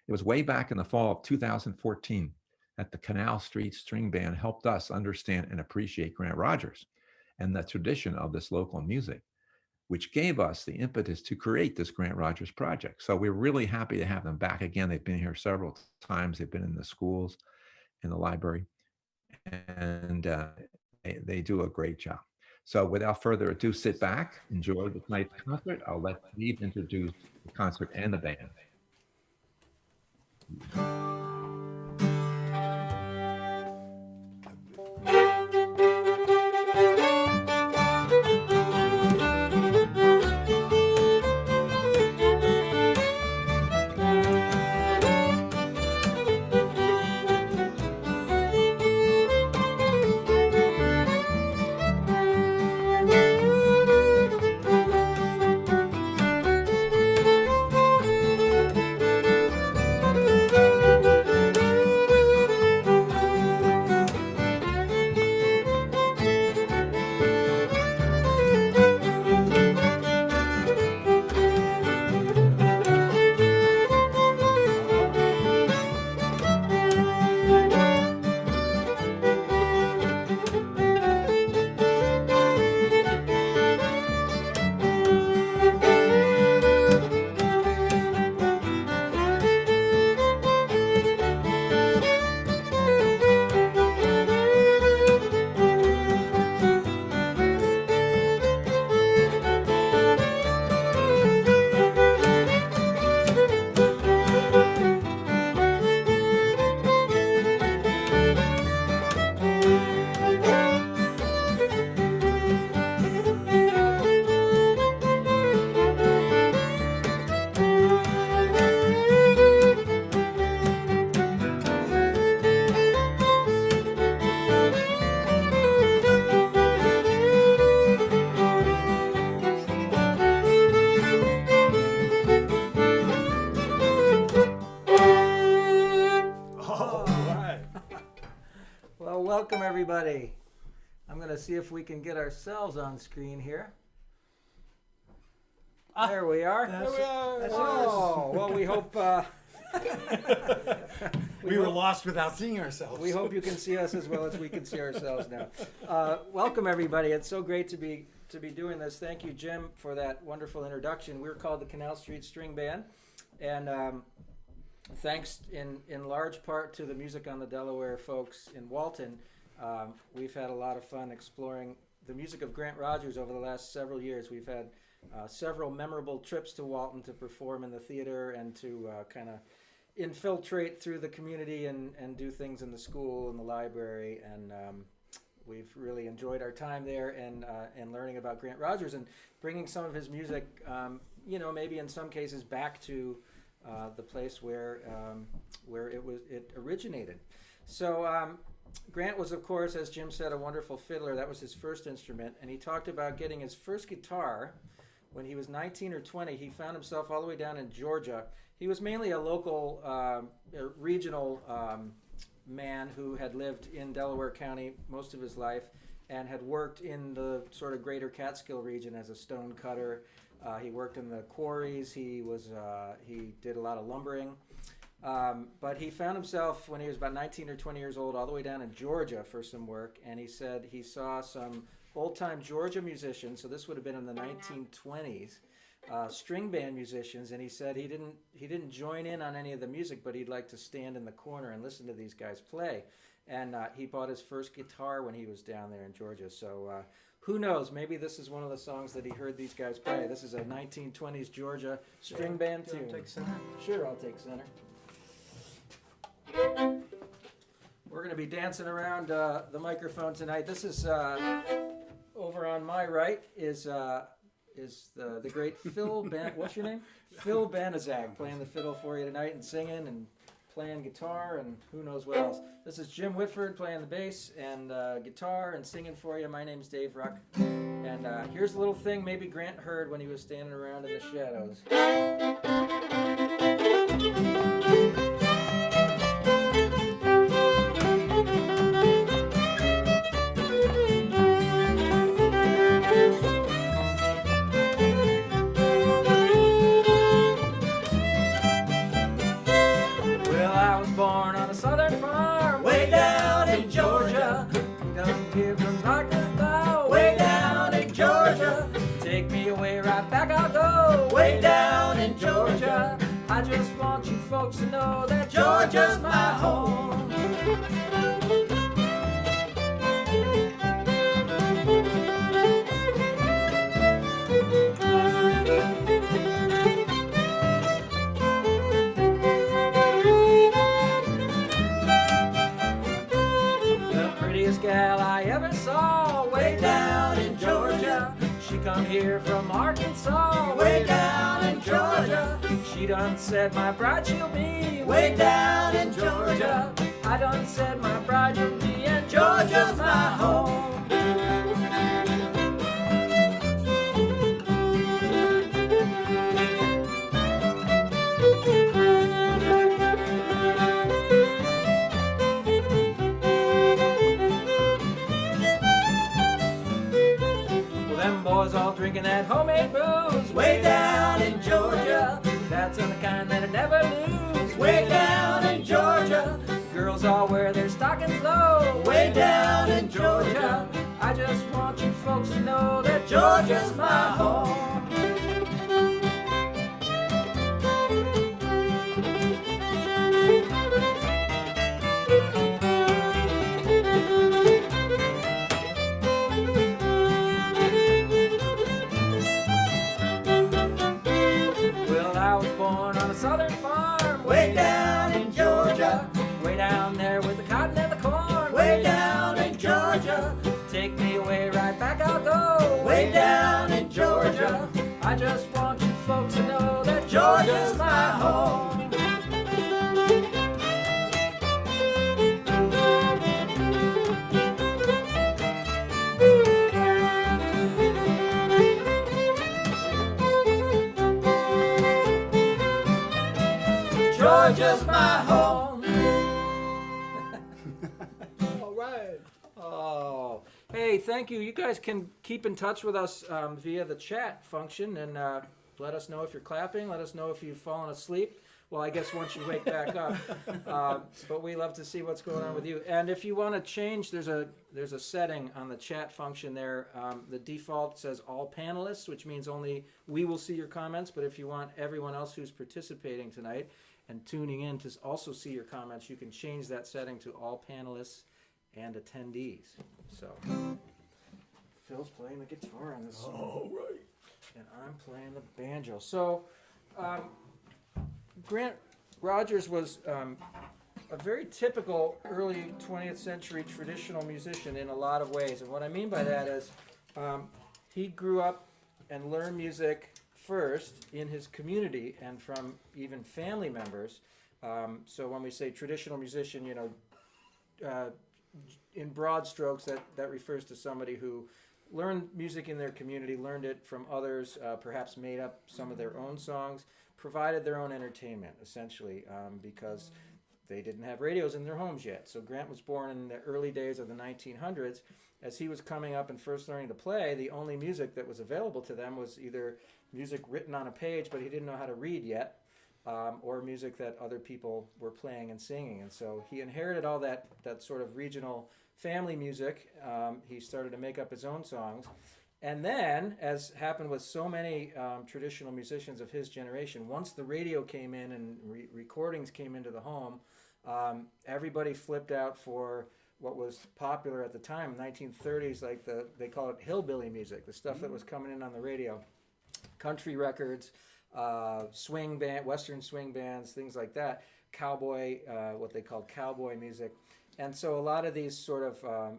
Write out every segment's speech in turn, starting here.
It was way back in the fall of 2014 that the Canal Street String Band helped us understand and appreciate Grant Rogers and the tradition of this local music, which gave us the impetus to create this Grant Rogers project. So we're really happy to have them back again. They've been here several times. They've been in the schools, in the library, and they do a great job. So without further ado, sit back, enjoy tonight's concert. I'll let Steve introduce the concert and the band. Welcome everybody. I'm going to see if we can get ourselves on screen here. There we are. There we are. Oh, well, we hope we were lost without seeing ourselves. we hope you can see us as well as we can see ourselves now. Welcome everybody. It's so great to be doing this. Thank you, Jim, for that wonderful introduction. We're called the Canal Street String Band, and thanks in large part to the Music on the Delaware folks in Walton, we've had a lot of fun exploring the music of Grant Rogers over the last several years. We've had several memorable trips to Walton to perform in the theater and to kind of infiltrate through the community and do things in the school and the library. And we've really enjoyed our time there and learning about Grant Rogers and bringing some of his music, maybe in some cases back to the place where it originated. So Grant was, of course, as Jim said, a wonderful fiddler. That was his first instrument, and he talked about getting his first guitar when he was 19 or 20. He found himself all the way down in Georgia. He was mainly a local, regional man who had lived in Delaware County most of his life and had worked in the sort of greater Catskill region as a stone cutter. He worked in the quarries. He did a lot of lumbering. But he found himself when he was about 19 or 20 years old all the way down in Georgia for some work, and he said he saw some old-time Georgia musicians, so this would have been in the 1920s, string band musicians, and he said he didn't join in on any of the music, but he'd like to stand in the corner and listen to these guys play. And he bought his first guitar when he was down there in Georgia, so who knows, maybe this is one of the songs that he heard these guys play. This is a 1920s Georgia string band tune. Take center? Sure, I'll take center. We're going to be dancing around the microphone tonight. This is over on my right is the great Phil what's your name? Phil Banaszak playing the fiddle for you tonight and singing and playing guitar and who knows what else. This is Jim Whitford playing the bass and guitar and singing for you. My name's Dave Ruck. And here's a little thing maybe Grant heard when he was standing around in the shadows. want you folks to know that Georgia's my home. The prettiest gal I ever saw, way down in Georgia. She come here from Arkansas, way down in Georgia. She done said my bride she'll be, way down in Georgia. I done said my bride will be, and Georgia's my home. Boys all drinking that homemade booze, way down in Georgia. That's the kind that I never lose, way down in Georgia. Girls all wear their stockings low, way down in Georgia. I just want you folks to know that Georgia's my home. Southern farm, way down in Georgia, way down there with the cotton and the corn, way down in Georgia. Take me away, right back I'll go, way down in Georgia. I just want you folks to know that Georgia's my home. Georgia's my home. All right. Oh, hey, thank you. You guys can keep in touch with us via the chat function and let us know if you're clapping. Let us know if you've fallen asleep. Well, I guess once you wake back up. But we love to see what's going on with you. And if you want to change, there's a setting on the chat function there. The default says all panelists, which means only we will see your comments. But if you want everyone else who's participating tonight and tuning in to also see your comments, you can change that setting to all panelists and attendees. So Phil's playing the guitar on this song. All right. And I'm playing the banjo. So Grant Rogers was a very typical early 20th century traditional musician in a lot of ways. And what I mean by that is he grew up and learned music first in his community and from even family members. So when we say traditional musician, you know, in broad strokes, that refers to somebody who learned music in their community, learned it from others, perhaps made up some of their own songs, provided their own entertainment, essentially, because they didn't have radios in their homes yet. So Grant was born in the early days of the 1900s. As he was coming up and first learning to play, the only music that was available to them was either music written on a page, but he didn't know how to read yet, or music that other people were playing and singing. And so he inherited all that sort of regional family music. He started to make up his own songs. And then, as happened with so many traditional musicians of his generation, once the radio came in and recordings came into the home, everybody flipped out for what was popular at the time, 1930s, like they call it hillbilly music, the stuff that was coming in on the radio. Country records, swing band, Western swing bands, things like that, cowboy, what they called cowboy music. And so a lot of these sort of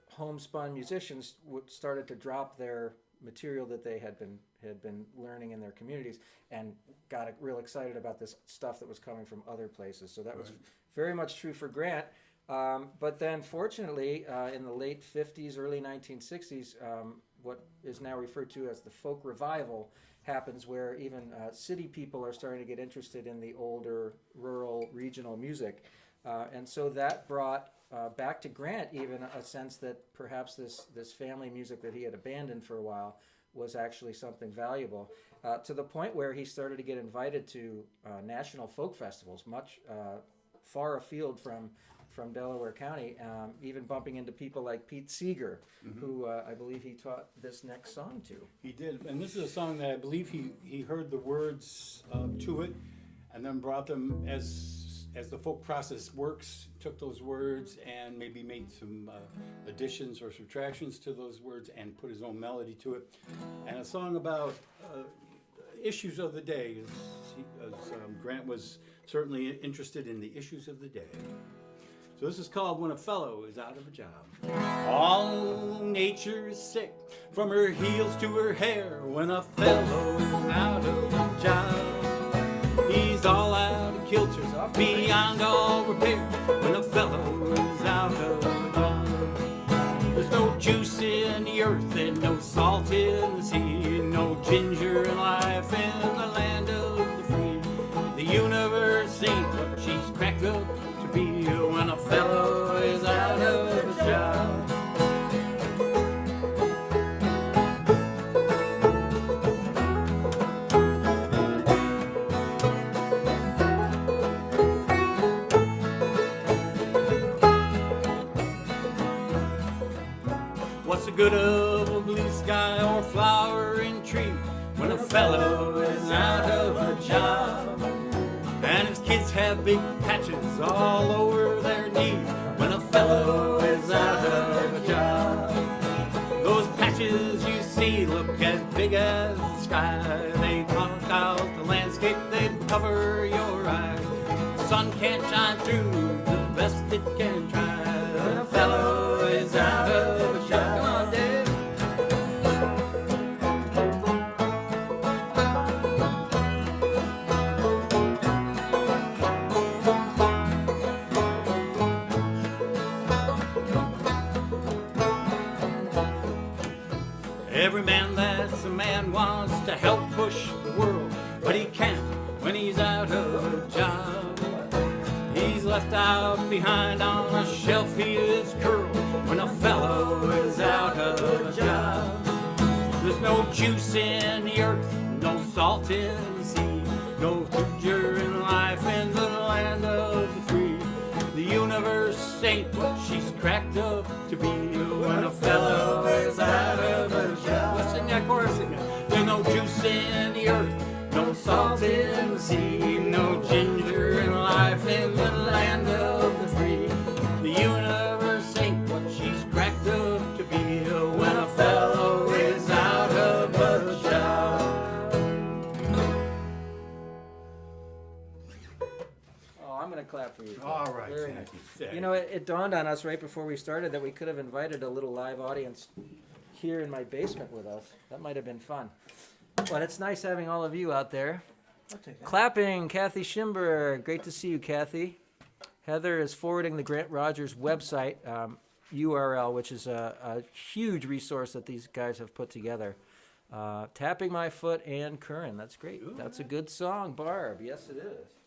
homespun musicians started to drop their material that they had been learning in their communities and got real excited about this stuff that was coming from other places. So that was very much true for Grant. But then fortunately, in the late 50s, early 1960s, what is now referred to as the folk revival happens, where even city people are starting to get interested in the older rural regional music. And so that brought back to Grant even a sense that perhaps this family music that he had abandoned for a while was actually something valuable, to the point where he started to get invited to national folk festivals, much far afield from Delaware County, even bumping into people like Pete Seeger, who I believe he taught this next song to. He did, and this is a song that I believe he heard the words to it and then brought them as the folk process works, took those words and maybe made some additions or subtractions to those words and put his own melody to it. And a song about issues of the day, as Grant was certainly interested in the issues of the day. So this is called When a Fellow is Out of a Job. All nature is sick, from her heels to her hair, when a fellow is out of a job. He's all out of kilter, beyond all repair, when a fellow is out of a job. There's no juice in the earth and no salt in the sea, no ginger in life in the land of the free. The universe ain't what she's cracked up to be, when a fellow is out of a job. What's the good of a blue sky or flowering tree when a fellow is out of a job? And his kids have big patches all over their knees when a fellow is out of a job. Those patches you see look as big as the sky. They mark out the landscape, they cover your eyes. The sun can't shine through the best it can try when a fellow is out of a job. Come on, Dave. Every man that's a man wants to help push the world, but he can't when he's out of a job. He's left out behind on a shelf, he is curled when a fellow is out of a job. There's no juice in the earth, no salt in the sea, no ginger in life in the land of the free. The universe ain't what she's cracked up to be when a fellow is out of a job. Let's sing that chorus again. There's no juice in the earth, no salt in the sea, no ginger in life in the land of the free. The universe ain't what she's cracked up to be when a fellow is out of a job. Oh, I'm going to clap for you. Phil. All right, Very thank nice. you. You know, it dawned on us right before we started that we could have invited a little live audience here in my basement with us. That might have been fun. But it's nice having all of you out there. Clapping, Kathy Schimber. Great to see you, Kathy. Heather is forwarding the Grant Rogers website URL, which is a huge resource that these guys have put together. Tapping My Foot and Curran. That's great. That's a good song, Barb. Yes, it is.